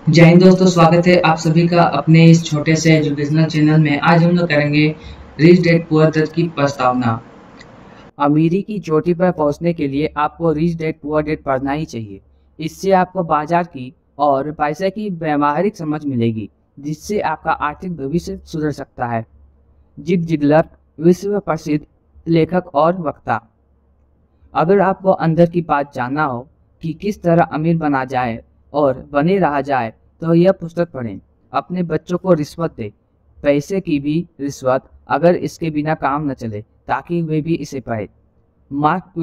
जय हिंद दोस्तों, स्वागत है आप सभी का अपने इस छोटे से एजुकेशनल चैनल में। आज हम लोग करेंगे रिच डैड पुअर डैड की प्रस्तावना। अमीरी की चोटी पर पहुंचने के लिए आपको रिच डैड पुअर डैड पढ़ना ही चाहिए। इससे आपको बाजार की और पैसे की व्यावहारिक समझ मिलेगी, जिससे आपका आर्थिक भविष्य सुधर सकता है। जिग जिगलर, विश्व प्रसिद्ध लेखक और वक्ता। अगर आपको अंदर की बात जानना हो कि किस तरह अमीर बना जाए और बने रहा जाए, तो यह पुस्तक पढ़ें। अपने बच्चों को रिश्वत दें, पैसे की भी रिश्वत, अगर इसके बिना काम न चले, ताकि वे भी इसे पढ़ें। मार्क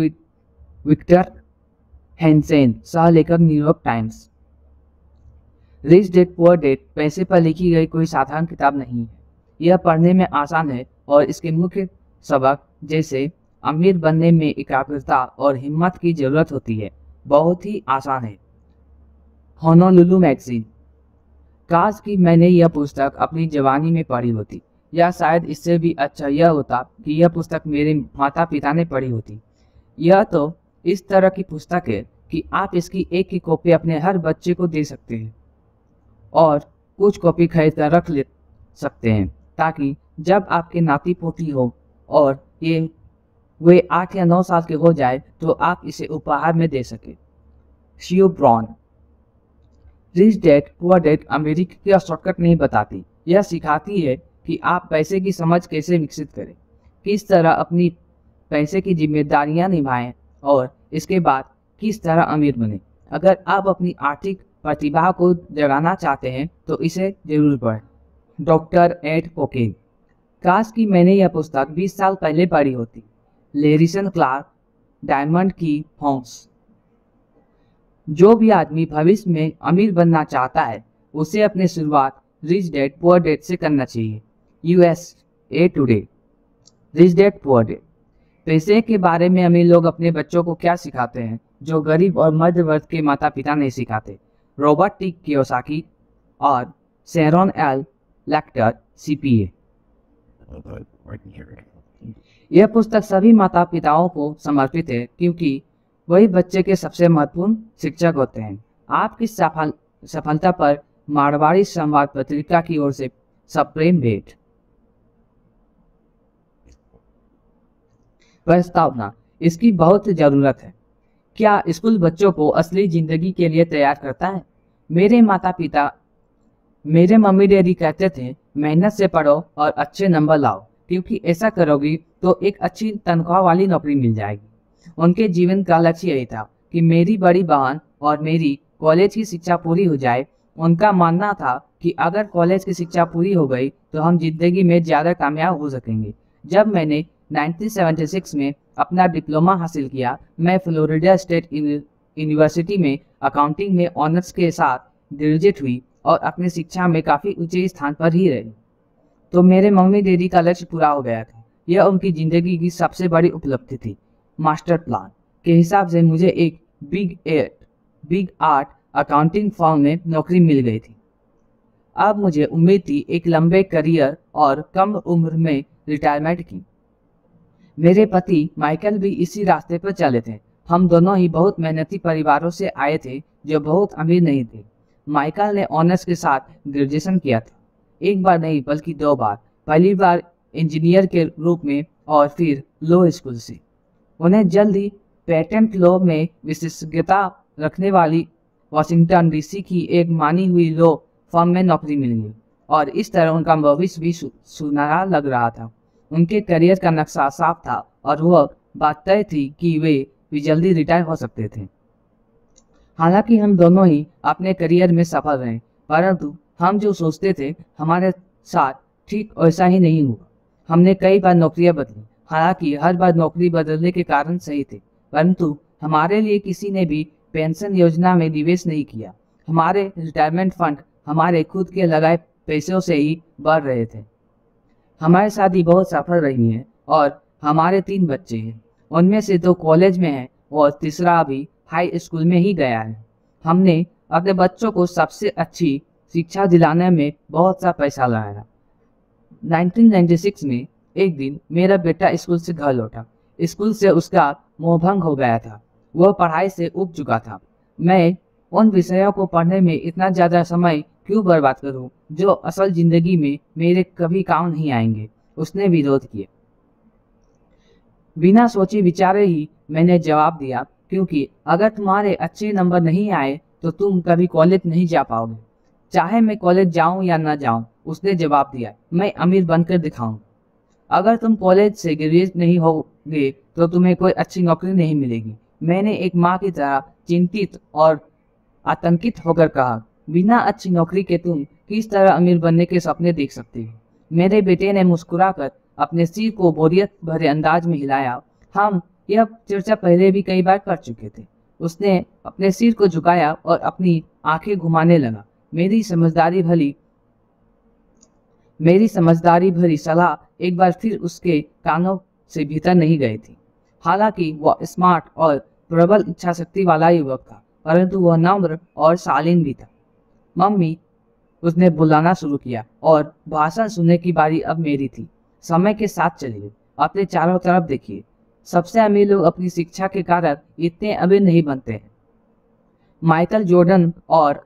विक्टर हैंसेन, सह लेखक, New York times. Rich dad poor dad पैसे पर लिखी गई कोई साधारण किताब नहीं है। यह पढ़ने में आसान है और इसके मुख्य सबक, जैसे अमीर बनने में एकाग्रता और हिम्मत की जरूरत होती है, बहुत ही आसान है। Honolulu magazine. काश कि मैंने यह पुस्तक अपनी जवानी में पढ़ी होती, या शायद इससे भी अच्छा यह होता कि यह पुस्तक मेरे माता पिता ने पढ़ी होती। यह तो इस तरह की पुस्तक है कि आप इसकी एक ही कॉपी अपने हर बच्चे को दे सकते हैं और कुछ कॉपी खरीद कर रख ले सकते हैं, ताकि जब आपके नाती पोती हो और वे 8 या 9 साल के हो जाए, तो आप इसे उपहार में दे सके। शिव ब्रॉन। Rich dad poor dad America का शॉर्टकट नहीं बताती, यह सिखाती है कि आप पैसे की समझ कैसे विकसित करें, किस तरह अपनी पैसे की जिम्मेदारियां निभाएं और इसके बाद किस तरह अमीर बने। अगर आप अपनी आर्थिक प्रतिभा को जगाना चाहते हैं तो इसे जरूर पढ़ें। डॉक्टर एड कोकेन। काश कि मैंने यह पुस्तक 20 साल पहले पढ़ी होती। लेरिसन क्लार्क, डायमंड की हॉन्स। जो भी आदमी भविष्य में अमीर बनना चाहता है, उसे अपनी शुरुआत रिच डैड पुअर डैड से करना चाहिए। USA today. Rich dad poor dad. पैसे के बारे में अमीर लोग अपने बच्चों को क्या सिखाते हैं, जो गरीब और मध्य वर्ग के माता पिता नहीं सिखाते। रॉबर्ट टी कियोसाकी और शेरॉन एल लेक्टर, CPA। यह पुस्तक सभी माता पिताओं को समर्पित है, क्योंकि वही बच्चे के सबसे महत्वपूर्ण शिक्षक होते हैं। आपकी सफलता पर मारवाड़ी संवाद पत्रिका की ओर से सप्रेम भेंट। प्रस्तावना। इसकी बहुत जरूरत है। क्या स्कूल बच्चों को असली जिंदगी के लिए तैयार करता है? मेरे मम्मी डैडी कहते थे, मेहनत से पढ़ो और अच्छे नंबर लाओ, क्योंकि ऐसा करोगी तो एक अच्छी तनख्वाह वाली नौकरी मिल जाएगी। उनके जीवन का लक्ष्य यही था कि मेरी बड़ी बहन और मेरी कॉलेज की शिक्षा पूरी हो जाए। उनका मानना था कि अगर कॉलेज की शिक्षा पूरी हो गई तो हम जिंदगी में ज़्यादा कामयाब हो सकेंगे। जब मैंने 1976 में अपना डिप्लोमा हासिल किया, मैं फ्लोरिडा स्टेट यूनिवर्सिटी में अकाउंटिंग में ऑनर्स के साथ ग्रेजुएट हुई और अपनी शिक्षा में काफ़ी ऊंचे स्थान पर ही रही। तो मेरे मम्मी डैडी का लक्ष्य पूरा हो गया था। यह उनकी ज़िंदगी की सबसे बड़ी उपलब्धि थी। मास्टर प्लान के हिसाब से मुझे एक बिग आर्ट अकाउंटिंग फर्म में नौकरी मिल गई थी। अब मुझे उम्मीद थी एक लंबे करियर और कम उम्र में रिटायरमेंट की। मेरे पति माइकल भी इसी रास्ते पर चले थे। हम दोनों ही बहुत मेहनती परिवारों से आए थे, जो बहुत अमीर नहीं थे। माइकल ने ऑनर्स के साथ ग्रेजुएशन किया था, एक बार नहीं बल्कि 2 बार। पहली बार इंजीनियर के रूप में और फिर लॉ स्कूल से। उन्हें जल्द ही पेटेंट लॉ में विशेषज्ञता रखने वाली वाशिंगटन DC की एक मानी हुई लॉ फर्म में नौकरी मिल गई और इस तरह उनका भविष्य भी सुनहरा लग रहा था। उनके करियर का नक्शा साफ था और वह बात तय थी कि वे भी जल्दी रिटायर हो सकते थे। हालांकि हम दोनों ही अपने करियर में सफल रहे, परंतु हम जो सोचते थे हमारे साथ ठीक वैसा ही नहीं हुआ। हमने कई बार नौकरियां बदली, हालांकि हर बार नौकरी बदलने के कारण सही थे, परंतु हमारे लिए किसी ने भी पेंशन योजना में निवेश नहीं किया। हमारे रिटायरमेंट फंड हमारे खुद के लगाए पैसों से ही बढ़ रहे थे। हमारी शादी बहुत सफल रही है और हमारे 3 बच्चे हैं। उनमें से 2 कॉलेज में हैं और तीसरा अभी हाई स्कूल में ही गया है। हमने अपने बच्चों को सबसे अच्छी शिक्षा दिलाने में बहुत सा पैसा लगाया। 1996 में एक दिन मेरा बेटा स्कूल से घर लौटा। स्कूल से उसका मोहभंग हो गया था। वह पढ़ाई से ऊब चुका था। मैं उन विषयों को पढ़ने में इतना ज़्यादा समय क्यों बर्बाद करूं जो असल जिंदगी में मेरे कभी काम नहीं आएंगे। उसने विरोध किया। बिना सोचे विचारे ही मैंने जवाब दिया, क्योंकि अगर तुम्हारे अच्छे नंबर नहीं आए तो तुम कभी कॉलेज नहीं जा पाओगे। चाहे मैं कॉलेज जाऊं या न जाऊं, उसने जवाब दिया, मैं अमीर बनकर दिखाऊं। अगर तुम कॉलेज से ग्रेजुएट नहीं होगे तो तुम्हें कोई अच्छी नौकरी नहीं मिलेगी। मैंने एक माँ की तरह चिंतित और आतंकित होकर कहा, बिना अच्छी नौकरी के तुम किस तरह अमीर बनने के सपने देख सकते हो। मेरे बेटे ने मुस्कुराकर अपने सिर को बोरियत भरे अंदाज में हिलाया। हम यह चर्चा पहले भी कई बार कर चुके थे। उसने अपने सिर को झुकाया और अपनी आंखें घुमाने लगा। मेरी समझदारी भरी सलाह एक बार फिर उसके कानों से भीतर नहीं गई थी। हालांकि वह स्मार्ट और प्रबल इच्छा शक्ति वाला युवक था, परंतु वह नम्र और शालीन भी था। मम्मी, उसने बुलाना शुरू किया और भाषण सुनने की बारी अब मेरी थी। समय के साथ चलिए, अपने चारों तरफ देखिए। सबसे अमीर लोग अपनी शिक्षा के कारण इतने अमीर नहीं बनते हैं। माइकल जॉर्डन और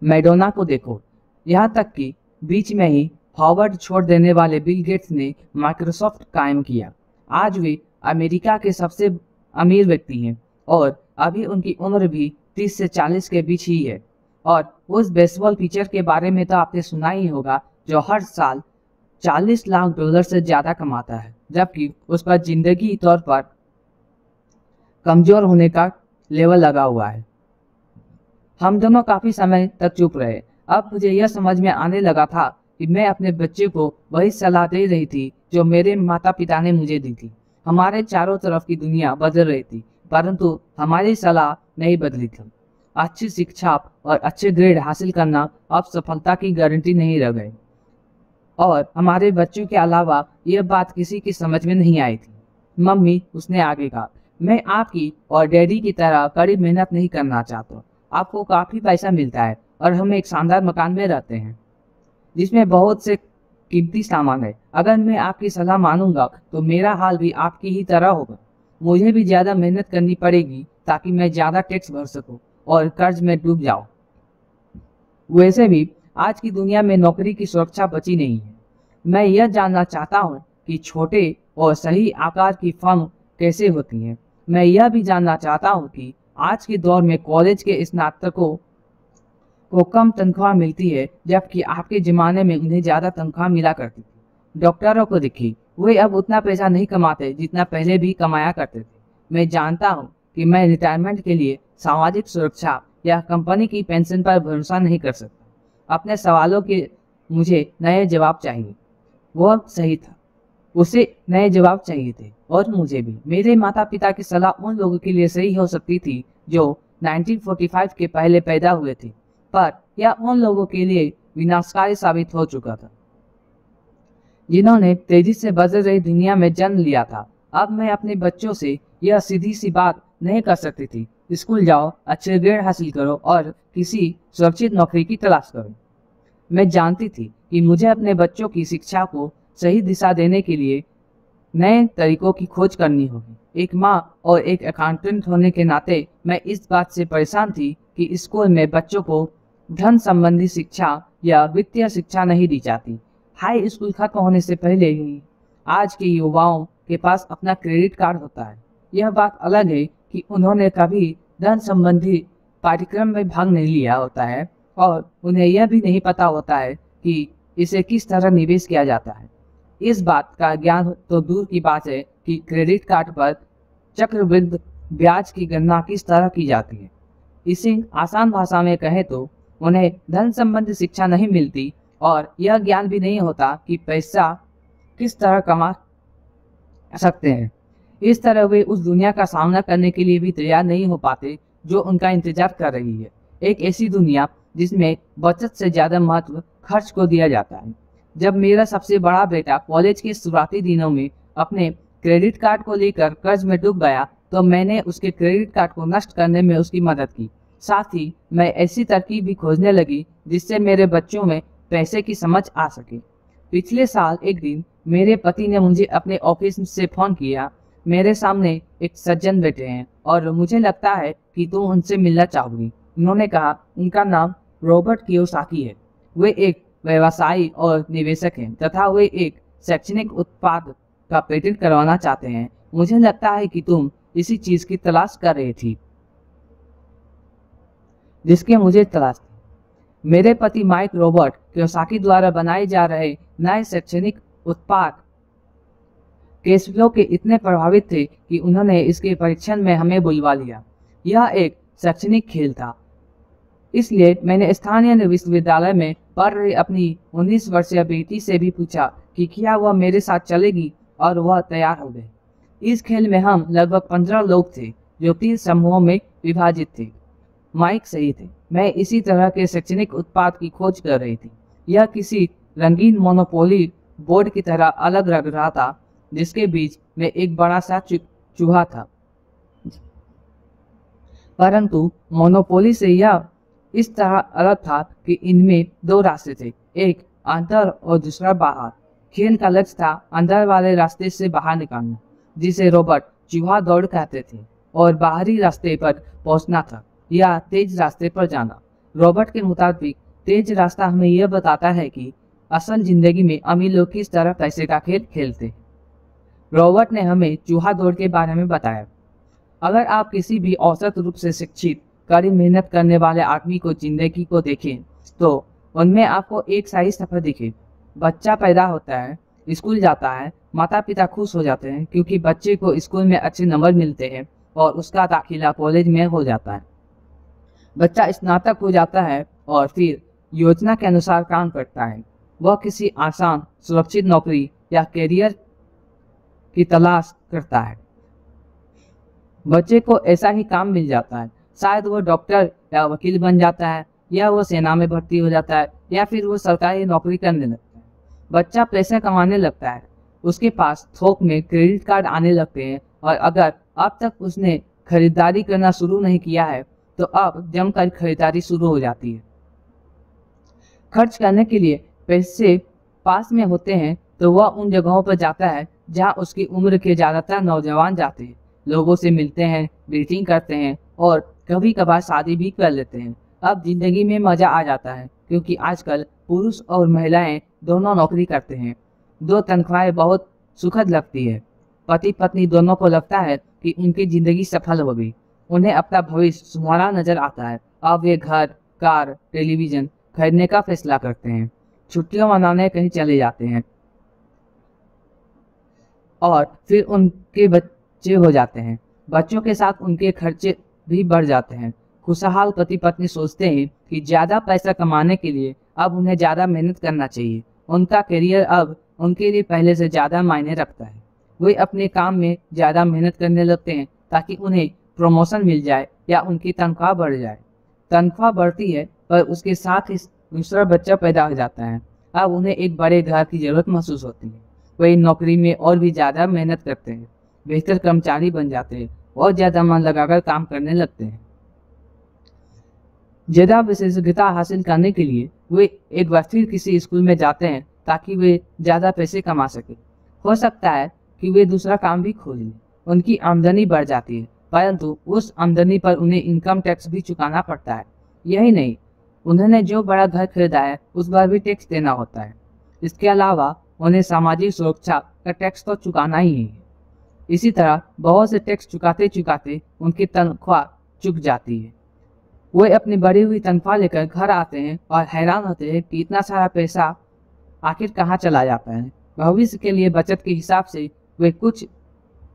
मैडोना को देखो। यहाँ तक कि बीच में ही हार्वर्ड छोड़ देने वाले बिल गेट्स ने माइक्रोसॉफ्ट कायम किया। आज वे अमेरिका के सबसे अमीर व्यक्ति हैं और अभी उनकी उम्र भी 30 से 40 के बीच ही है। और उस बेसबॉल पिचर के बारे में तो आपने सुना ही होगा, जो हर साल $40 लाख से ज्यादा कमाता है, जबकि उस पर जिंदगी तौर पर कमजोर होने का लेवल लगा हुआ है। हम दोनों काफी समय तक चुप रहे। अब मुझे यह समझ में आने लगा था कि मैं अपने बच्चे को वही सलाह दे रही थी जो मेरे माता पिता ने मुझे दी थी। हमारे चारों तरफ की दुनिया बदल रही थी, परंतु हमारी सलाह नहीं बदली थी। अच्छी शिक्षा और अच्छे ग्रेड हासिल करना अब सफलता की गारंटी नहीं रह गए। और हमारे बच्चों के अलावा यह बात किसी की समझ में नहीं आई थी। मम्मी, उसने आगे कहा, मैं आपकी और डैडी की तरह कड़ी मेहनत नहीं करना चाहता। आपको काफी पैसा मिलता है और हम एक शानदार मकान में रहते हैं जिसमें बहुत से कीमती सामान है। अगर मैं आपकी सलाह मानूंगा तो मेरा हाल भी आपकी ही तरह होगा। मुझे भी ज्यादा मेहनत करनी पड़ेगी ताकि मैं ज्यादा टैक्स भर सकूं और कर्ज में डूब जाऊं। वैसे भी आज की दुनिया में नौकरी की सुरक्षा बची नहीं है। मैं यह जानना चाहता हूं कि छोटे और सही आकार की फर्म कैसे होती हैं। मैं यह भी जानना चाहता हूं कि आज के दौर में कॉलेज के स्नातकों को कम तनख्वाह मिलती है, जबकि आपके जमाने में उन्हें ज्यादा तनख्वाह मिला करती थी। डॉक्टरों को देखिए, वे अब उतना पैसा नहीं कमाते जितना पहले भी कमाया करते थे। मैं जानता हूं कि मैं रिटायरमेंट के लिए सामाजिक सुरक्षा या कंपनी की पेंशन पर भरोसा नहीं कर सकता। अपने सवालों के मुझे नए जवाब चाहिए। वह सही था, उसे नए जवाब चाहिए थे, और मुझे भी। मेरे माता पिता की सलाह उन लोगों के लिए सही हो सकती थी जो 1945 के पहले पैदा हुए थे, पर यह उन लोगों के लिए विनाशकारी साबित हो चुका था जिन्होंने तेजी से बदल रही दुनिया में जन्म लिया था। अब मैं अपने बच्चों से यह सीधी सी बात नहीं कर सकती थी, स्कूल जाओ, अच्छे ग्रेड हासिल करो और किसी सुरक्षित नौकरी की तलाश करो। मैं जानती थी कि मुझे अपने बच्चों की शिक्षा को सही दिशा देने के लिए नए तरीकों की खोज करनी होगी। एक माँ और एक अकाउंटेंट होने के नाते मैं इस बात से परेशान थी कि स्कूल में बच्चों को धन संबंधी शिक्षा या वित्तीय शिक्षा नहीं दी जाती। हाई स्कूल खत्म होने से पहले ही आज के युवाओं के पास अपना क्रेडिट कार्ड होता है। यह बात अलग है कि उन्होंने कभी धन संबंधी पाठ्यक्रम में भाग नहीं लिया होता है और उन्हें यह भी नहीं पता होता है कि इसे किस तरह निवेश किया जाता है। इस बात का ज्ञान तो दूर की बात है कि क्रेडिट कार्ड पर चक्रवृद्धि ब्याज की गणना किस तरह की जाती है। इसे आसान भाषा में कहें तो उन्हें धन संबंधी शिक्षा नहीं मिलती और यह ज्ञान भी नहीं होता कि पैसा किस तरह कमा सकते हैं। इस तरह वे उस दुनिया का सामना करने के लिए भी तैयार नहीं हो पाते जो उनका इंतजार कर रही है। एक ऐसी दुनिया जिसमें बचत से ज्यादा महत्व खर्च को दिया जाता है। जब मेरा सबसे बड़ा बेटा कॉलेज के शुरुआती दिनों में अपने क्रेडिट कार्ड को लेकर कर्ज में डूब गया तो मैंने उसके क्रेडिट कार्ड को नष्ट करने में उसकी मदद की। साथ ही मैं ऐसी तरकीब भी खोजने लगी जिससे मेरे बच्चों में पैसे की समझ आ सके। पिछले साल एक दिन मेरे पति ने मुझे अपने ऑफिस से फोन किया। मेरे सामने एक सज्जन बैठे हैं और मुझे लगता है कि तुम उनसे मिलना चाहोगी। उन्होंने कहा। उनका नाम रॉबर्ट कियोसाकी है। वे एक व्यवसायी और निवेशक हैं तथा वे एक शैक्षणिक उत्पाद का पेटेंट करवाना चाहते हैं। मुझे लगता है कि तुम इसी चीज की तलाश कर रही थी जिसकी मुझे तलाश थी। मेरे पति माइक रॉबर्ट कियोसाकी द्वारा बनाए जा रहे नए शैक्षणिक उत्पाद कैश फ्लो के इतने प्रभावित थे कि उन्होंने इसके परीक्षण में हमें बुलवा लिया। यह एक शैक्षणिक खेल था, इसलिए मैंने स्थानीय विश्वविद्यालय में पढ़ रही अपनी 19 वर्षीय बेटी से भी पूछा कि क्या वह मेरे साथ चलेगी, और वह तैयार हो गई। इस खेल में हम लगभग 15 लोग थे जो 3 समूहों में विभाजित थे। माइक सही थे। मैं इसी तरह के शैक्षणिक उत्पाद की खोज कर रही थी। यह किसी रंगीन मोनोपोली बोर्ड की तरह अलग लग रहा था जिसके बीच में एक बड़ा सा चूहा था, परंतु मोनोपोली से यह इस तरह अलग था कि इनमें 2 रास्ते थे, एक अंदर और दूसरा बाहर। खेल का लक्ष्य था अंदर वाले रास्ते से बाहर निकालना, जिसे रॉबर्ट चूहा दौड़ कहते थे, और बाहरी रास्ते पर पहुंचना था या तेज रास्ते पर जाना। रॉबर्ट के मुताबिक तेज रास्ता हमें यह बताता है कि असल जिंदगी में अमीर लोग किस तरह पैसे का खेल खेलते। रॉबर्ट ने हमें चूहा दौड़ के बारे में बताया। अगर आप किसी भी औसत रूप से शिक्षित कड़ी मेहनत करने वाले आदमी को जिंदगी को देखें तो उनमें आपको एक सा ही सफर दिखे। बच्चा पैदा होता है, स्कूल जाता है, माता पिता खुश हो जाते हैं क्योंकि बच्चे को स्कूल में अच्छे नंबर मिलते हैं और उसका दाखिला कॉलेज में हो जाता है। बच्चा स्नातक हो जाता है और फिर योजना के अनुसार काम करता है। वह किसी आसान सुरक्षित नौकरी या कैरियर की तलाश करता है। बच्चे को ऐसा ही काम मिल जाता है। शायद वो डॉक्टर या वकील बन जाता है, या वो सेना में भर्ती हो जाता है, या फिर वो सरकारी नौकरी करने लगता है। बच्चा पैसे कमाने लगता है, उसके पास थोक में क्रेडिट कार्ड आने लगते हैं, और अगर अब तक उसने खरीदारी करना शुरू नहीं किया है तो अब जमकर खरीदारी शुरू हो जाती है। खर्च करने के लिए पैसे पास में होते हैं तो वह उन जगहों पर जाता है जहां उसकी उम्र के ज़्यादातर नौजवान जाते हैं, लोगों से मिलते हैं, डेटिंग करते हैं और कभी कभार शादी भी कर लेते हैं। अब जिंदगी में मज़ा आ जाता है क्योंकि आजकल पुरुष और महिलाएं दोनों नौकरी करते हैं। 2 तनख्वाहें बहुत सुखद लगती है। पति पत्नी दोनों को लगता है कि उनकी ज़िंदगी सफल हो गई। उन्हें अपना भविष्य सुनहरा नजर आता है। अब वे घर, कार, टेलीविज़न खरीदने का फैसला करते हैं, छुट्टियां मनाने कहीं चले जाते हैं, और फिर उनके बच्चे हो जाते हैं। बच्चों के साथ उनके खर्चे भी बढ़ जाते हैं। खुशहाल पति पत्नी सोचते हैं कि ज़्यादा पैसा कमाने के लिए अब उन्हें ज़्यादा मेहनत करना चाहिए। उनका करियर अब उनके लिए पहले से ज़्यादा मायने रखता है। वे अपने काम में ज़्यादा मेहनत करने लगते हैं ताकि उन्हें प्रमोशन मिल जाए या उनकी तनख्वाह बढ़ जाए। तनख्वाह बढ़ती है पर उसके साथ ही दूसरा बच्चा पैदा हो जाता है। अब उन्हें एक बड़े घर की ज़रूरत महसूस होती है। वे नौकरी में और भी ज़्यादा मेहनत करते हैं, बेहतर कर्मचारी बन जाते हैं और ज़्यादा मन लगाकर काम करने लगते हैं। ज़्यादा विशेषज्ञता हासिल करने के लिए वे एक बार फिर किसी स्कूल में जाते हैं ताकि वे ज़्यादा पैसे कमा सकें। हो सकता है कि वे दूसरा काम भी खोज लें। उनकी आमदनी बढ़ जाती है, परंतु उस आमदनी पर उन्हें इनकम टैक्स भी चुकाना पड़ता है। यही नहीं, उन्होंने जो बड़ा घर खरीदा है उस पर भी टैक्स देना होता है। इसके अलावा उन्हें सामाजिक सुरक्षा का टैक्स तो चुकाना ही है। इसी तरह बहुत से टैक्स चुकाते चुकाते उनकी तनख्वाह चुक जाती है। वे अपनी बढ़ी हुई तनख्वाह लेकर घर आते हैं और हैरान होते हैं कि इतना सारा पैसा आखिर कहाँ चला जाता है। भविष्य के लिए बचत के हिसाब से वे कुछ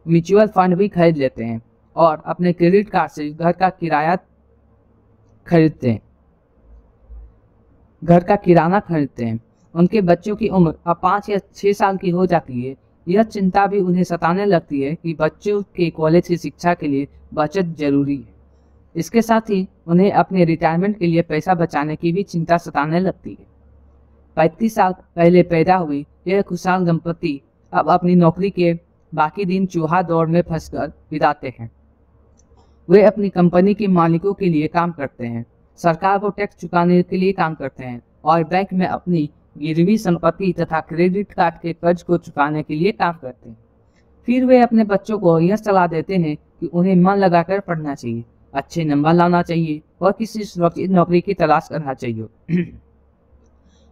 म्यूचुअल फंड भी खरीद लेते हैं और अपने क्रेडिट कार्ड से घर का किराना खरीदते हैं। उनके बच्चों की उम्र अब 5 या 6 साल की हो जाती है। यह चिंता भी उन्हें सताने लगती है कि बच्चों के कॉलेज की शिक्षा के लिए बचत जरूरी है। इसके साथ ही उन्हें अपने रिटायरमेंट के लिए पैसा बचाने की भी चिंता सताने लगती है। 35 साल पहले पैदा हुई यह खुशहाल दंपति अब अपनी नौकरी के बाकी दिन चूहा दौड़ में फंसकर बिताते हैं। वे अपनी कंपनी के मालिकों के लिए काम करते हैं, सरकार को टैक्स चुकाने के लिए काम करते हैं और बैंक में अपनी गिरवी संपत्ति तथा क्रेडिट कार्ड के कर्ज को चुकाने के लिए काम करते हैं। फिर वे अपने बच्चों को यह सलाह देते हैं कि उन्हें मन लगाकर पढ़ना चाहिए, अच्छे नंबर लाना चाहिए और किसी सुरक्षित नौकरी की तलाश करना चाहिए।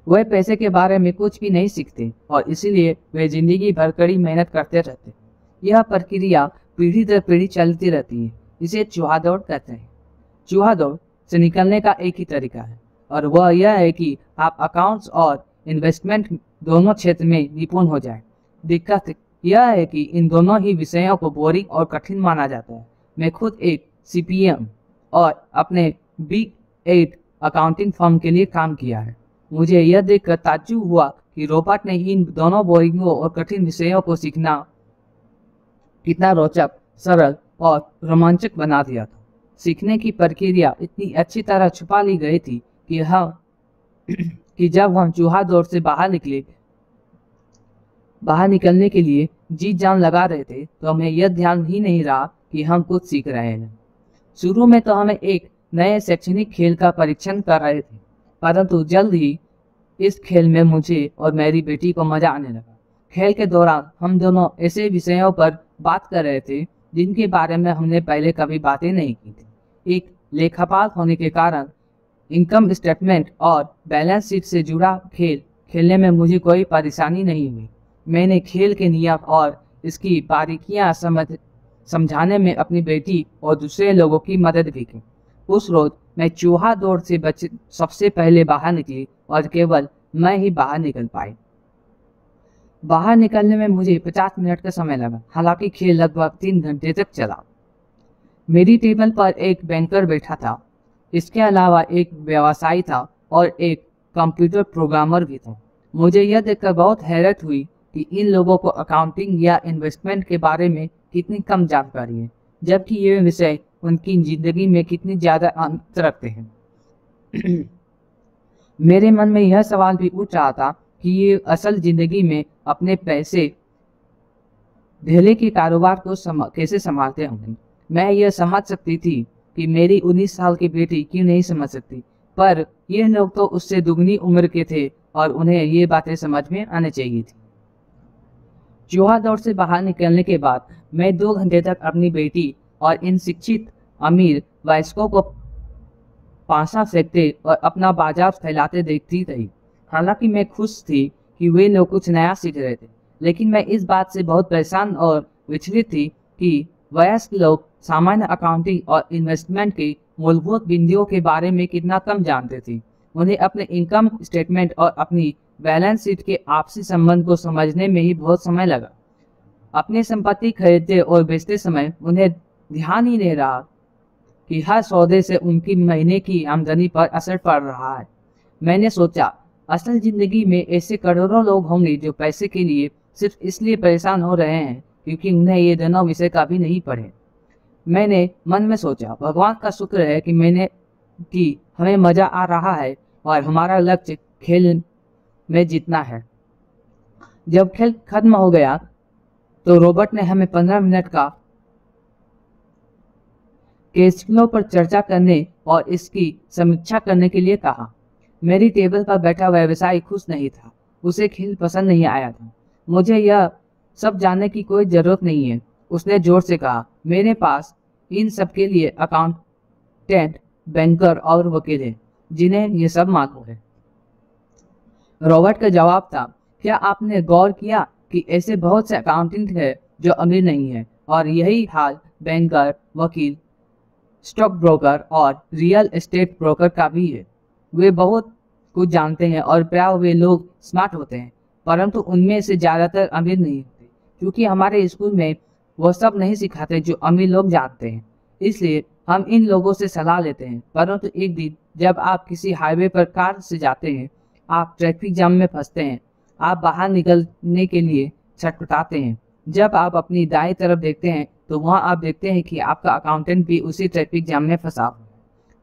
वे पैसे के बारे में कुछ भी नहीं सीखते और इसीलिए वे जिंदगी भर कड़ी मेहनत करते रहते। यह प्रक्रिया पीढ़ी दर पीढ़ी चलती रहती है। इसे चूहा दौड़ कहते हैं। चूहा दौड़ से निकलने का एक ही तरीका है और वह यह है कि आप अकाउंट्स और इन्वेस्टमेंट दोनों क्षेत्र में निपुण हो जाएं। दिक्कत यह है कि इन दोनों ही विषयों को बोरिंग और कठिन माना जाता है। मैं खुद एक CPM और अपने बिग 8 अकाउंटिंग फर्म के लिए काम किया है। मुझे यह देखकर ताज्जुब हुआ कि रॉबर्ट ने इन दोनों बोरिंग और कठिन विषयों को सीखना कितना रोचक, सरल और रोमांचक बना दिया था। सीखने की प्रक्रिया इतनी अच्छी तरह छुपा ली गई थी कि जब हम चूहा दौड़ से बाहर निकलने के लिए जी जान लगा रहे थे तो हमें यह ध्यान ही नहीं रहा कि हम कुछ सीख रहे हैं। शुरू में तो हमें एक नए शैक्षणिक खेल का परीक्षण कर रहे थे, परंतु जल्द ही इस खेल में मुझे और मेरी बेटी को मजा आने लगा। खेल के दौरान हम दोनों ऐसे विषयों पर बात कर रहे थे जिनके बारे में हमने पहले कभी बातें नहीं की थी। एक लेखापाल होने के कारण इनकम स्टेटमेंट और बैलेंस शीट से जुड़ा खेल खेलने में मुझे कोई परेशानी नहीं हुई। मैंने खेल के नियम और इसकी बारीकियां समझाने में अपनी बेटी और दूसरे लोगों की मदद भी की। उस रोज मैं चूहा दौड़ से सबसे पहले बाहर निकली और केवल मैं ही बाहर निकल पाई। बाहर निकलने में मुझे 50 मिनट का समय लगा, हालांकि खेल लगभग 3 घंटे तक चला। मेरी टेबल पर एक बैंकर बैठा था, इसके अलावा एक व्यवसायी था और एक कंप्यूटर प्रोग्रामर भी था। मुझे यह देखकर बहुत हैरत हुई कि इन लोगों को अकाउंटिंग या इन्वेस्टमेंट के बारे में कितनी कम जानकारी है, जबकि ये विषय उनकी जिंदगी में कितनी ज़्यादा अंतर रखते हैं। मेरे मन में यह सवाल भी उठ रहा था कि ये असल जिंदगी में अपने पैसे ढेले के कारोबार को कैसे संभालते होंगे। मैं यह समझ सकती थी कि मेरी 19 साल की बेटी क्यों नहीं समझ सकती, पर ये लोग तो उससे दुगनी उम्र के थे और उन्हें ये बातें समझ में आनी चाहिए थी। चूहा दौड़ से बाहर निकलने के बाद मैं 2 घंटे तक अपनी बेटी और इन शिक्षित अमीर वयस्कों को पासा फेंकते और अपना बाजार फैलाते देखती रही। हालांकि मैं खुश थी कि वे लोग कुछ नया सीख रहे थे, लेकिन मैं इस बात से बहुत परेशान और विचलित थी कि वयस्क लोग सामान्य अकाउंटिंग और इन्वेस्टमेंट के मूलभूत बिंदुओं के बारे में कितना कम जानते थे। उन्हें अपने इनकम स्टेटमेंट और अपनी बैलेंस शीट के आपसी संबंध को समझने में ही बहुत समय लगा। अपनी संपत्ति खरीदते और बेचते समय उन्हें ध्यान ही नहीं रहा कि हर सौदे से उनकी महीने की आमदनी पर असर पड़ रहा है। मैंने सोचा, असल जिंदगी में ऐसे करोड़ों लोग होंगे जो पैसे के लिए सिर्फ इसलिए परेशान हो रहे हैं क्योंकि उन्हें ये दोनों विषय कभी नहीं पढ़े। मैंने मन में सोचा, भगवान का शुक्र है कि हमें मजा आ रहा है और हमारा लक्ष्य खेल में जीतना है। जब खेल खत्म हो गया तो रॉबर्ट ने हमें 15 मिनट का केस फ्लो पर चर्चा करने और इसकी समीक्षा करने के लिए कहा। मेरी टेबल पर बैठा व्यवसायी खुश नहीं था, उसे खेल पसंद नहीं आया था। मुझे यह सब जानने की कोई जरूरत नहीं है, उसने जोर से कहा। मेरे पास इन सब के लिए अकाउंटेंट, बैंकर और वकील हैं जिन्हें ये सब मालूम है। रॉबर्ट का जवाब था, क्या आपने गौर किया कि ऐसे बहुत से अकाउंटेंट हैं जो अमीर नहीं है, और यही हाल बैंकर, वकील, स्टॉक ब्रोकर और रियल एस्टेट ब्रोकर का भी है। वे बहुत कुछ जानते हैं और प्राय वे लोग स्मार्ट होते हैं, परंतु उनमें से ज़्यादातर अमीर नहीं होते, क्योंकि हमारे स्कूल में वो सब नहीं सिखाते जो अमीर लोग जानते हैं। इसलिए हम इन लोगों से सलाह लेते हैं। परंतु एक दिन जब आप किसी हाईवे पर कार से जाते हैं, आप ट्रैफिक जाम में फंसते हैं, आप बाहर निकलने के लिए छटपटाते हैं। जब आप अपनी दाएं तरफ देखते हैं तो वहां आप देखते हैं कि आपका अकाउंटेंट भी उसी ट्रैफिक जाम में फंसा हुआ है।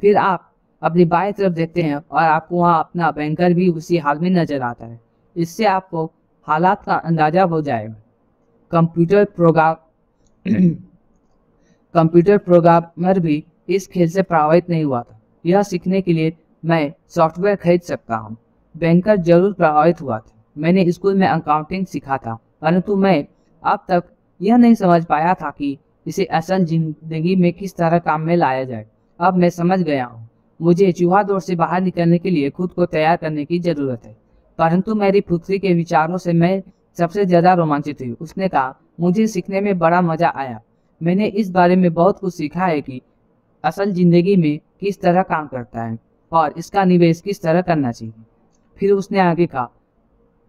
फिर आप अपनी बाएं तरफ देखते हैं और आपको वहां अपना बैंकर भी उसी हाल में नजर आता है। इससे आपको हालात का अंदाजा हो जाएगा। कंप्यूटर प्रोग्रामर भी इस खेल से प्रभावित नहीं हुआ था। यह सीखने के लिए मैं सॉफ्टवेयर खरीद सकता हूँ। बैंकर जरूर प्रभावित हुआ था। मैंने स्कूल में अकाउंटिंग सीखा था, परंतु मैं अब तक यह नहीं समझ पाया था कि इसे असल जिंदगी में किस तरह काम में लाया जाए। अब मैं समझ गया हूँ। मुझे चूहा दौड़ से बाहर निकलने के लिए खुद को तैयार करने की जरूरत है। परंतु मेरी पुत्री के विचारों से मैं सबसे ज्यादा रोमांचित हुई। उसने कहा, मुझे सीखने में बड़ा मजा आया। मैंने इस बारे में बहुत कुछ सीखा है कि असल जिंदगी में किस तरह काम करता है और इसका निवेश किस तरह करना चाहिए। फिर उसने आगे कहा,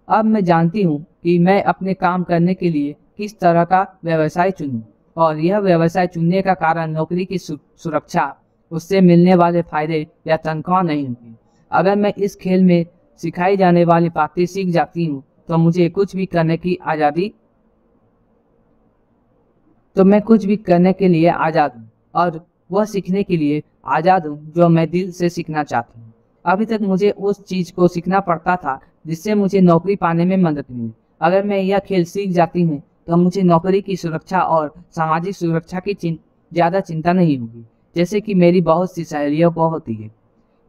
अब मैं जानती हूँ कि मैं अपने काम करने के लिए किस तरह का व्यवसाय चुनूं, और यह व्यवसाय चुनने का कारण नौकरी की सुरक्षा, उससे मिलने वाले फायदे या तनख्वाह नहीं होगी। अगर मैं इस खेल में सिखाई जाने वाली बातें सीख जाती हूँ तो मुझे कुछ भी करने की आज़ादी तो मैं कुछ भी करने के लिए आज़ाद हूँ, और वह सीखने के लिए आज़ाद हूँ जो मैं दिल से सीखना चाहती हूँ। अभी तक मुझे उस चीज़ को सीखना पड़ता था जिससे मुझे नौकरी पाने में मदद मिली। अगर मैं यह खेल सीख जाती हूँ तो मुझे नौकरी की सुरक्षा और सामाजिक सुरक्षा की ज़्यादा चिंता नहीं होगी, जैसे कि मेरी बहुत सी सहेलियों को होती है।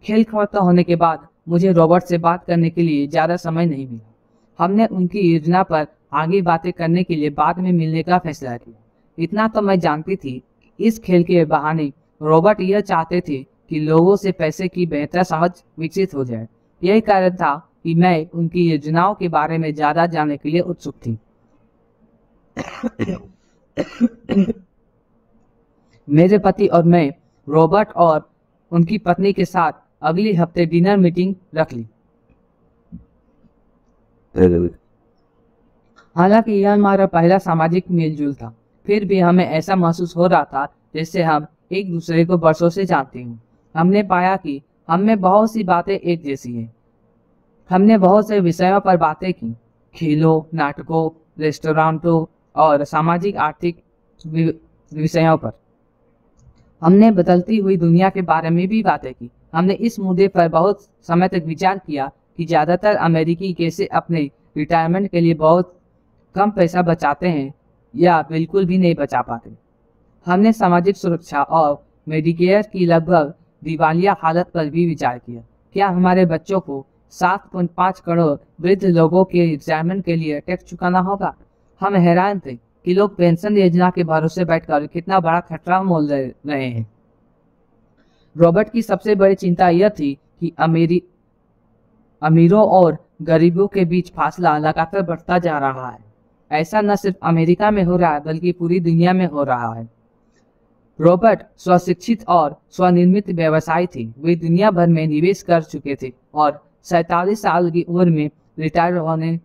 खेल खत्म होने के बाद मुझे रॉबर्ट से बात करने के लिए ज़्यादा समय नहीं मिला। हमने उनकी योजना पर आगे बातें करने के लिए बाद में मिलने का फैसला किया। इतना तो मैं जानती थी, इस खेल के बहाने रॉबर्ट यह चाहते थे कि लोगों से पैसे की बेहतर समझ विकसित हो जाए। यही कारण था कि मैं उनकी योजनाओं के बारे में ज़्यादा जानने के लिए उत्सुक थी। मेरे पति और मैं रॉबर्ट और उनकी पत्नी के साथ अगले हफ्ते डिनर मीटिंग रख ली। हालांकि यह हमारा पहला सामाजिक मेलजोल था, फिर भी हमें ऐसा महसूस हो रहा था जैसे हम एक दूसरे को बरसों से जानते हैं। हमने पाया कि हम में बहुत सी बातें एक जैसी हैं। हमने बहुत से विषयों पर बातें की, खेलों, नाटकों, रेस्टोरेंटों और सामाजिक आर्थिक विषयों पर। हमने बदलती हुई दुनिया के बारे में भी बातें की। हमने इस मुद्दे पर बहुत समय तक विचार किया कि ज़्यादातर अमेरिकी कैसे अपने रिटायरमेंट के लिए बहुत कम पैसा बचाते हैं या बिल्कुल भी नहीं बचा पाते। हमने सामाजिक सुरक्षा और मेडिकेयर की लगभग दिवालिया हालत पर भी विचार किया। क्या हमारे बच्चों को 7.5 करोड़ वृद्ध लोगों के रिटायरमेंट के लिए टैक्स चुकाना होगा? हम हैरान थे कि लोग पेंशन योजना के भरोसे बैठकर कितना बड़ा खतरा मोल रहे हैं। रॉबर्ट की सबसे बड़ी चिंता यह थी कि अमीरों और गरीबों के बीच फासला लगातार बढ़ता जा रहा है। ऐसा न सिर्फ अमेरिका में हो रहा है बल्कि पूरी दुनिया में हो रहा है। रॉबर्ट स्वशिक्षित और स्वनिर्मित व्यवसायी थे। वे दुनिया भर में निवेश कर चुके थे और 47 साल की उम्र में रिटायर होने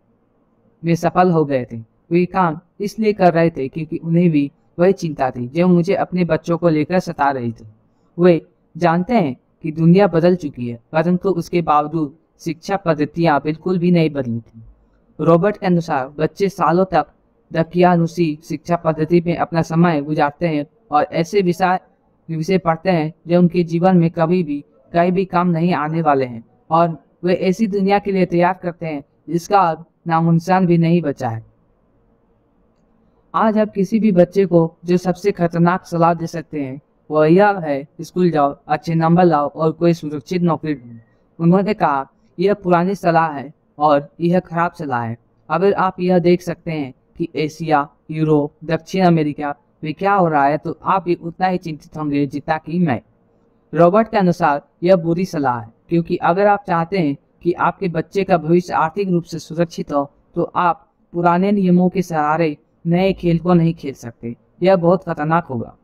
में सफल हो गए थे। वे काम इसलिए कर रहे थे क्योंकि उन्हें भी वही चिंता थी जो मुझे अपने बच्चों को लेकर सता रही थी। वे जानते हैं कि दुनिया बदल चुकी है, परंतु उसके बावजूद शिक्षा पद्धतियाँ बिल्कुल भी नहीं बदली थी। रॉबर्ट के अनुसार बच्चे सालों तक दकियानुसी शिक्षा पद्धति में अपना समय गुजारते हैं और ऐसे विषय पढ़ते हैं जो उनके जीवन में कहीं भी काम नहीं आने वाले हैं, और वे ऐसी दुनिया के लिए तैयार करते हैं जिसका अब नामोनिशान भी नहीं बचा है। आज आप किसी भी बच्चे को जो सबसे खतरनाक सलाह दे सकते हैं वह यह है, स्कूल जाओ, अच्छे नंबर लाओ और कोई सुरक्षित नौकरी ढूंढो। उन्होंने कहा, यह पुरानी सलाह है और यह खराब सलाह है। अगर आप यह देख सकते हैं कि एशिया, यूरोप, दक्षिण अमेरिका में क्या हो रहा है तो आप भी उतना ही चिंतित होंगे जितना कि मैं। रॉबर्ट के अनुसार यह बुरी सलाह है, क्योंकि अगर आप चाहते हैं कि आपके बच्चे का भविष्य आर्थिक रूप से सुरक्षित हो तो आप पुराने नियमों के सहारे नए खेल को नहीं खेल सकते। यह बहुत खतरनाक होगा।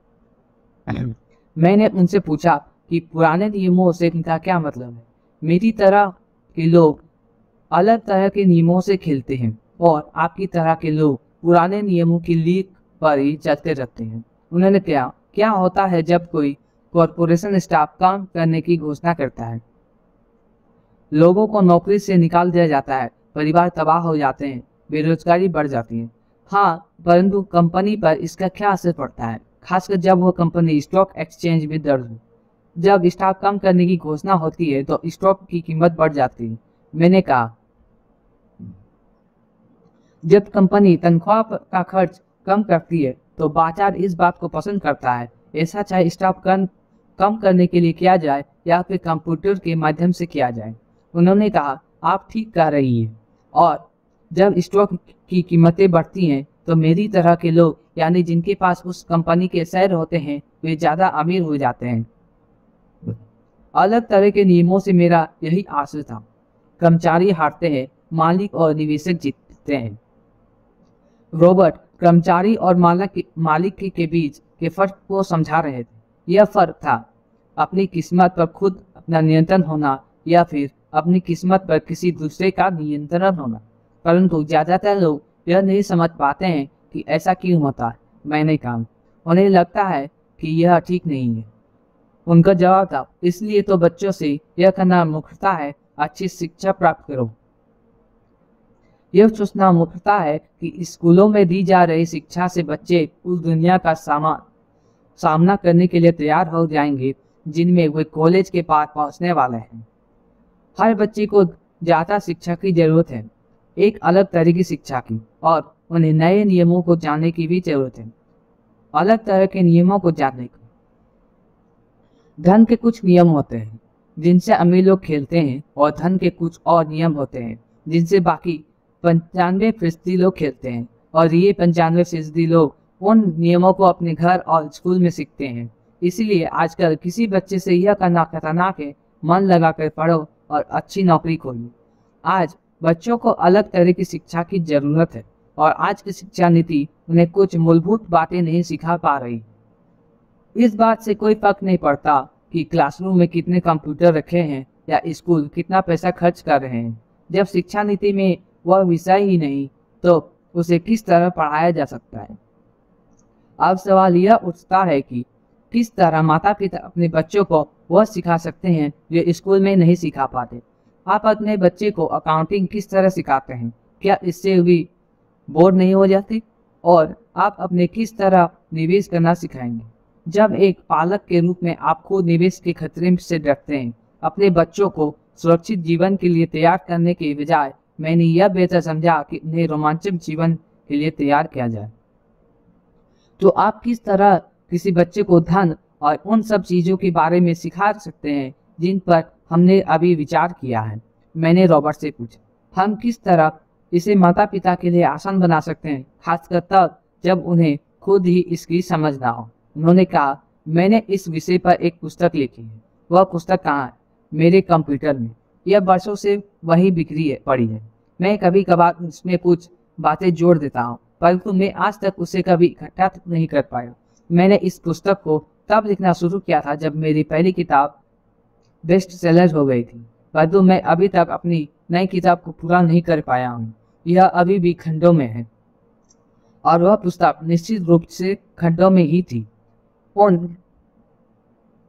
मैंने उनसे पूछा कि पुराने नियमों से इनका क्या मतलब है। मेरी तरह के लोग अलग तरह के नियमों से खेलते हैं और आपकी तरह के लोग पुराने नियमों की लीक पर ही चलते रहते हैं। उन्होंने कहा, क्या होता है जब कोई कॉरपोरेशन स्टाफ काम करने की घोषणा करता है? लोगों को नौकरी से निकाल दिया जाता है, परिवार तबाह हो जाते हैं, बेरोजगारी बढ़ जाती है। हाँ, परंतु कंपनी पर इसका क्या असर पड़ता है, खासकर जब वह कंपनी स्टॉक एक्सचेंज में दर्ज हो। जब स्टॉक कम करने की घोषणा होती है तो स्टॉक की कीमत बढ़ जाती है। मैंने कहा, जब कंपनी तनख्वाह का खर्च कम करती है तो बाजार इस बात को पसंद करता है, ऐसा चाहे स्टॉक कम करने के लिए किया जाए या फिर कंप्यूटर के माध्यम से किया जाए। उन्होंने कहा, आप ठीक कह रही हैं, और जब स्टॉक की कीमतें बढ़ती हैं तो मेरी तरह के लोग यानी जिनके पास उस कंपनी के शेयर होते हैं वे ज़्यादा अमीर हो जाते हैं। अलग तरह के नियमों से मेरा यही आशय था। कर्मचारी हारते हैं, मालिक और निवेशक जीतते हैं। रॉबर्ट कर्मचारी और मालिक के बीच के फर्क को समझा रहे थे। यह फर्क था अपनी किस्मत पर खुद अपना नियंत्रण होना या फिर अपनी किस्मत पर किसी दूसरे का नियंत्रण होना। परंतु ज़्यादातर लोग यह नहीं समझ पाते हैं कि ऐसा क्यों होता है। मैंने कहा, उन्हें लगता है कि यह ठीक नहीं है। उनका जवाब था, इसलिए तो बच्चों से यह कहना मूर्खता है, अच्छी शिक्षा प्राप्त करो। यह सोचना मूर्खता है कि स्कूलों में दी जा रही शिक्षा से बच्चे उस दुनिया का सामना करने के लिए तैयार हो जाएंगे जिनमें वे कॉलेज के पार पहुंचने वाले हैं। हर बच्चे को ज़्यादा शिक्षा की जरूरत है, एक अलग तरह की शिक्षा की, और उन्हें नए नियमों को जानने की भी जरूरत है। अलग तरह के नियमों को जानने की। धन के कुछ नियम होते हैं जिनसे अमीर लोग खेलते हैं और धन के कुछ और नियम होते हैं जिनसे बाकी 95% लोग खेलते हैं, और ये 95% लोग उन नियमों को अपने घर और स्कूल में सीखते हैं। इसीलिए आजकल किसी बच्चे से यह करना खतरनाक है, मन लगाकर पढ़ो और अच्छी नौकरी खोलो। आज बच्चों को अलग तरह की शिक्षा की जरूरत है और आज की शिक्षा नीति उन्हें कुछ मूलभूत बातें नहीं सिखा पा रही। इस बात से कोई फर्क नहीं पड़ता कि क्लासरूम में कितने कंप्यूटर रखे हैं या स्कूल कितना पैसा खर्च कर रहे हैं। जब शिक्षा नीति में वह विषय ही नहीं तो उसे किस तरह पढ़ाया जा सकता है। अब सवाल यह उठता है कि किस तरह माता पिता अपने बच्चों को वह सिखा सकते हैं जो स्कूल में नहीं सिखा पाते। आप अपने बच्चे को अकाउंटिंग किस तरह सिखाते हैं, क्या इससे भी बोर नहीं हो जाती? और आप अपने किस तरह निवेश करना सिखाएंगे? जब एक पालक के रूप में आप खुद निवेश के खतरे से डरते हैं, अपने बच्चों को सुरक्षित जीवन के लिए तैयार करने के बजाय मैंने यह बेहतर समझा कि उन्हें रोमांचक जीवन के लिए तैयार किया जाए। तो आप किस तरह किसी बच्चे को धन और उन सब चीज़ों के बारे में सिखा सकते हैं जिन पर हमने अभी विचार किया है? मैंने रॉबर्ट से पूछा। हम किस तरह इसे माता पिता के लिए आसान बना सकते हैं, खासकर तब जब उन्हें खुद ही इसकी समझ ना हो? उन्होंने कहा, मैंने इस विषय पर एक पुस्तक लिखी है। वह पुस्तक कहाँ है? मेरे कंप्यूटर में। यह वर्षों से वही बिक्री पड़ी है। मैं कभी कभार उसमें कुछ बातें जोड़ देता हूँ, परंतु मैं आज तक उसे कभी इकट्ठा नहीं कर पाया। मैंने इस पुस्तक को तब लिखना शुरू किया था जब मेरी पहली किताब बेस्ट सेलर हो गई थी, परंतु मैं अभी तक अपनी नई किताब को पूरा नहीं कर पाया हूँ। यह अभी भी खंडों में है और वह पुस्तक निश्चित रूप से खंडों में ही थी। उन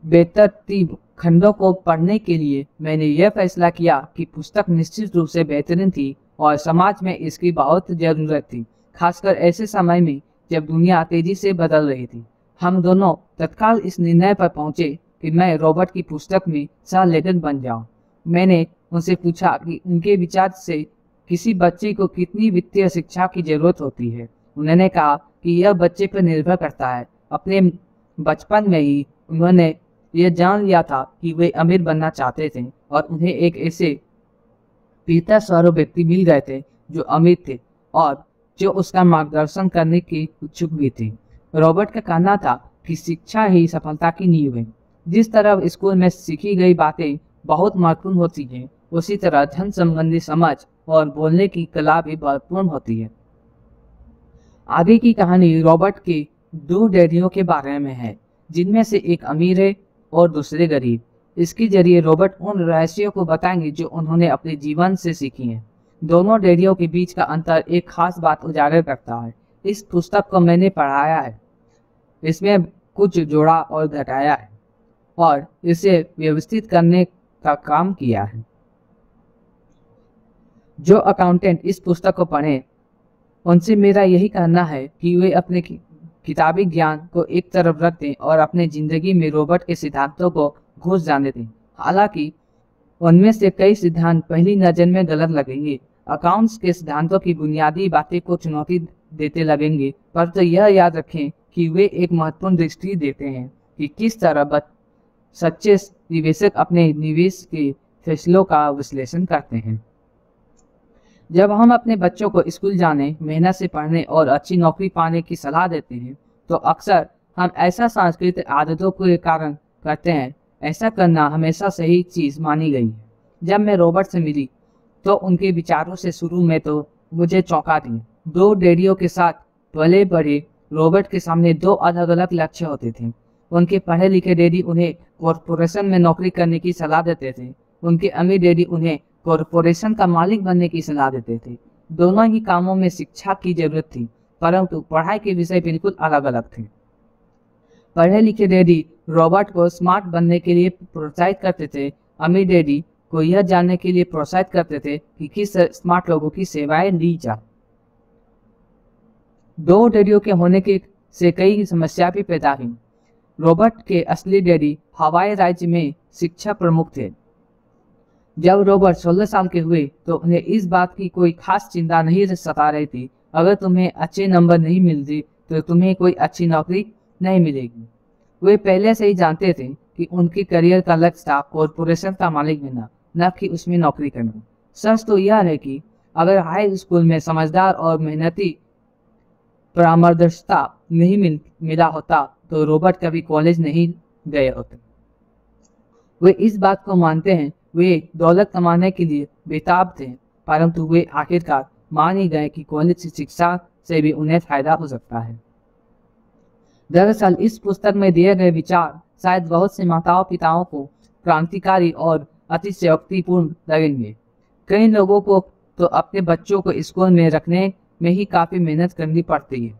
बेतरतीब खंडों को पढ़ने के लिए मैंने यह फैसला किया कि पुस्तक निश्चित रूप से बेहतरीन थी और समाज में इसकी बहुत जरूरत थी, खासकर ऐसे समय में जब दुनिया तेजी से बदल रही थी। हम दोनों तत्काल इस निर्णय पर पहुंचे कि मैं रॉबर्ट की पुस्तक में सह लेखक बन जाऊं। मैंने उनसे पूछा कि उनके विचार से किसी बच्चे को कितनी वित्तीय शिक्षा की जरूरत होती है। उन्होंने कहा कि यह बच्चे पर निर्भर करता है। अपने बचपन में ही उन्होंने यह जान लिया था कि वे अमीर बनना चाहते थे और उन्हें एक ऐसे पिता स्वरूप व्यक्ति मिल गए थे जो अमीर थे और जो उसका मार्गदर्शन करने की इच्छुक भी थे। रॉबर्ट का कहना था कि शिक्षा ही सफलता की नींव है। जिस तरह स्कूल में सीखी गई बातें बहुत महत्वपूर्ण होती हैं, उसी तरह धन संबंधी समझ और बोलने की कला भी महत्वपूर्ण होती है। आगे की कहानी रॉबर्ट के 2 डैडियों के बारे में है, जिनमें से एक अमीर है और दूसरे गरीब। इसके जरिए रॉबर्ट उन रहस्यों को बताएंगे जो उन्होंने अपने जीवन से सीखी हैं। दोनों डैडियों के बीच का अंतर एक खास बात उजागर करता है। इस पुस्तक को मैंने पढ़ाया है, इसमें कुछ जोड़ा और घटाया है और इसे व्यवस्थित करने का काम किया है। जो अकाउंटेंट इस पुस्तक को पढ़ें उनसे मेरा यही कहना है कि वे अपने किताबी ज्ञान को एक तरफ रख दें और अपने जिंदगी में रॉबर्ट के सिद्धांतों को घुस जाने दें। हालांकि उनमें से कई सिद्धांत पहली नजर में गलत लगेंगे, अकाउंट्स के सिद्धांतों की बुनियादी बातें को चुनौती देते लगेंगे, पर तो यह याद रखें कि वे एक महत्वपूर्ण दृष्टि देते हैं कि किस तरह सच्चे निवेशक अपने निवेश के फैसलों का विश्लेषण करते हैं। जब हम अपने बच्चों को स्कूल जाने, मेहनत से पढ़ने और अच्छी नौकरी पाने की सलाह देते हैं तो अक्सर हम ऐसा सांस्कृतिक आदतों के कारण करते हैं। ऐसा करना हमेशा सही चीज़ मानी गई है। जब मैं रॉबर्ट से मिली तो उनके विचारों से शुरू में तो मुझे चौंका दी। दो डैडियों के साथ पले बड़े रॉबर्ट के सामने दो अलग अलग लक्ष्य होते थे। उनके पढ़े लिखे डैडी उन्हें कॉरपोरेशन में नौकरी करने की सलाह देते थे। उनके अमीर डैडी उन्हें कॉरपोरेशन का मालिक बनने की सलाह देते थे। दोनों ही कामों में शिक्षा की जरूरत थी, परंतु पढ़ाई के विषय बिल्कुल अलग अलग थे। पढ़े लिखे डैडी रॉबर्ट को स्मार्ट बनने के लिए प्रोत्साहित करते थे। अमीर डैडी को यह जानने के लिए प्रोत्साहित करते थे कि किस स्मार्ट लोगों की सेवाएं ली जाए। दो डैडियों के होने के से कई समस्या भी पैदा हुई। रॉबर्ट के असली डैडी हवाई राज्य में शिक्षा प्रमुख थे। जब रॉबर्ट 16 साल के हुए तो उन्हें इस बात की कोई खास चिंता नहीं सता रही थी। अगर तुम्हें अच्छे नंबर नहीं मिलते तो तुम्हें कोई अच्छी नौकरी नहीं मिलेगी। वे पहले से ही जानते थे कि उनके करियर का लक्ष्य था कॉरपोरेशन का मालिक बनना, न कि उसमें नौकरी करना। सच तो यह है कि अगर हाई स्कूल में समझदार और मेहनती परामर्शदाता नहीं मिला होता तो रॉबर्ट कभी कॉलेज नहीं गए होते। वे इस बात को मानते हैं वे दौलत कमाने के लिए बेताब थे, परंतु वे आखिरकार मान ही गए कि कॉलेज की शिक्षा से भी उन्हें फायदा हो सकता है। दरअसल इस पुस्तक में दिए गए विचार शायद बहुत से माताओं पिताओं को क्रांतिकारी और अतिशयोक्तिपूर्ण लगेंगे। कई लोगों को तो अपने बच्चों को स्कूल में रखने में ही काफ़ी मेहनत करनी पड़ती है,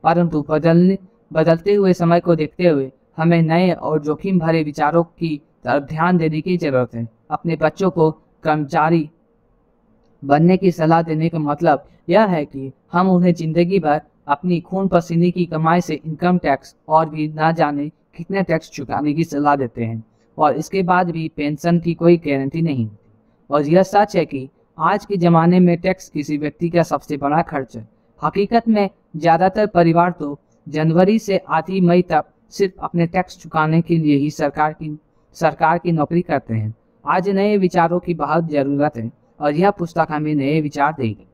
परंतु बदलते हुए समय को देखते हुए हमें नए और जोखिम भरे विचारों की तरफ ध्यान देने की जरूरत है। अपने बच्चों को कर्मचारी बनने की सलाह देने का मतलब यह है कि हम उन्हें जिंदगी भर अपनी खून पसीने की कमाई से इनकम टैक्स और भी ना जाने कितने टैक्स चुकाने की सलाह देते हैं, और इसके बाद भी पेंशन की कोई गारंटी नहीं। और यह सच है कि आज के ज़माने में टैक्स किसी व्यक्ति का सबसे बड़ा खर्च है। हकीकत में ज़्यादातर परिवार तो जनवरी से आधी मई तक सिर्फ अपने टैक्स चुकाने के लिए ही सरकार की नौकरी करते हैं। आज नए विचारों की बहुत ज़रूरत है और यह पुस्तक हमें नए विचार देगी।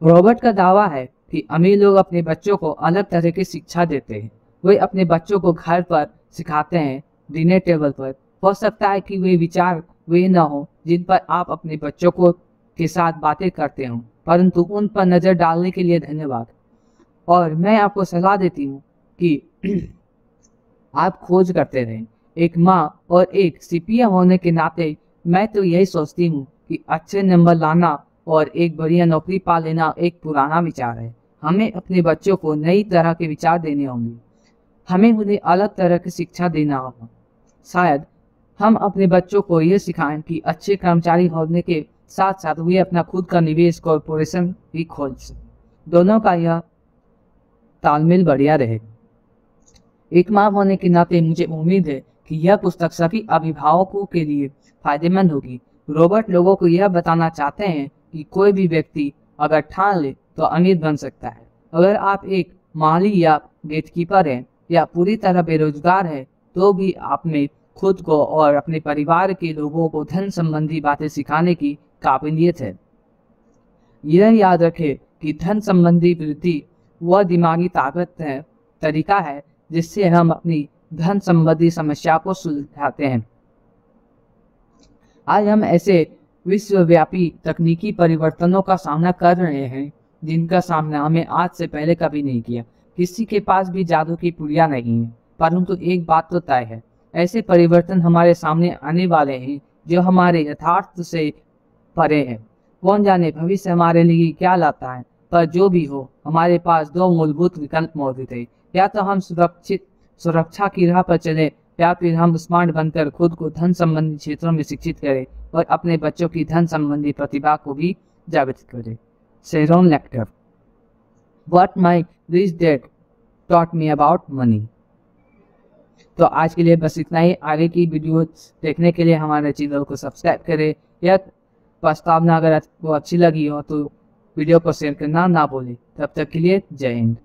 रॉबर्ट का दावा है कि अमीर लोग अपने बच्चों को अलग तरह की शिक्षा देते हैं। वे अपने बच्चों को घर पर सिखाते हैं, डिनर टेबल पर। हो सकता है कि वे विचार वे न हो जिन पर आप अपने बच्चों को के साथ बातें करते हो, परंतु उन पर नज़र डालने के लिए धन्यवाद। और मैं आपको सलाह देती हूँ कि आप खोज करते रहें। एक माँ और एक सीपीए होने के नाते मैं तो यही सोचती हूँ कि अच्छे नंबर लाना और एक बढ़िया नौकरी पा लेना एक पुराना विचार है। हमें अपने बच्चों को नई तरह के विचार देने होंगे। हमें उन्हें अलग तरह की शिक्षा देना होगा। शायद हम अपने बच्चों को यह सिखाएं कि अच्छे कर्मचारी होने के साथ साथ वे अपना खुद का निवेश कॉरपोरेशन भी खोल सकें। दोनों का यह तालमेल बढ़िया रहे। एक माँ होने के नाते मुझे उम्मीद है कि यह पुस्तक सभी अभिभावकों के लिए फायदेमंद होगी। रॉबर्ट लोगों को यह बताना चाहते हैं कि कोई भी व्यक्ति अगर ठान ले तो अमीर बन सकता है। अगर आप एक माली या गेटकीपर हैं या पूरी तरह बेरोजगार हैं तो भी आप में खुद को और अपने परिवार के लोगों को धन संबंधी बातें सिखाने की काबिलियत है। यह याद रखें कि धन संबंधी वृद्धि वह दिमागी ताकत है, तरीका है जिससे हम अपनी धन संबंधी समस्या को सुलझाते हैं। आज हम ऐसे विश्वव्यापी तकनीकी परिवर्तनों का सामना कर रहे हैं जिनका सामना हमें आज से पहले कभी नहीं किया। किसी के पास भी जादू की पुड़िया नहीं है, परंतु एक बात तो तय है, ऐसे परिवर्तन हमारे सामने आने वाले हैं जो हमारे यथार्थ से परे हैं। कौन जाने भविष्य हमारे लिए क्या लाता है, पर जो भी हो हमारे पास दो मूलभूत विकल्प मौजूद है। या तो हम सुरक्षा की राह पर चले या फिर हम स्मार्ट बनकर खुद को धन संबंधी क्षेत्रों में शिक्षित करें और अपने बच्चों की धन संबंधी प्रतिभा को भी जागृत करें। Charon lateral, What my rich dad taught me about money। तो आज के लिए बस इतना ही। आगे की वीडियो देखने के लिए हमारे चैनल को सब्सक्राइब करें। यह प्रस्तावना अगर आपको अच्छी लगी हो तो वीडियो को शेयर करना ना भूलें। तब तक के लिए जय हिंद।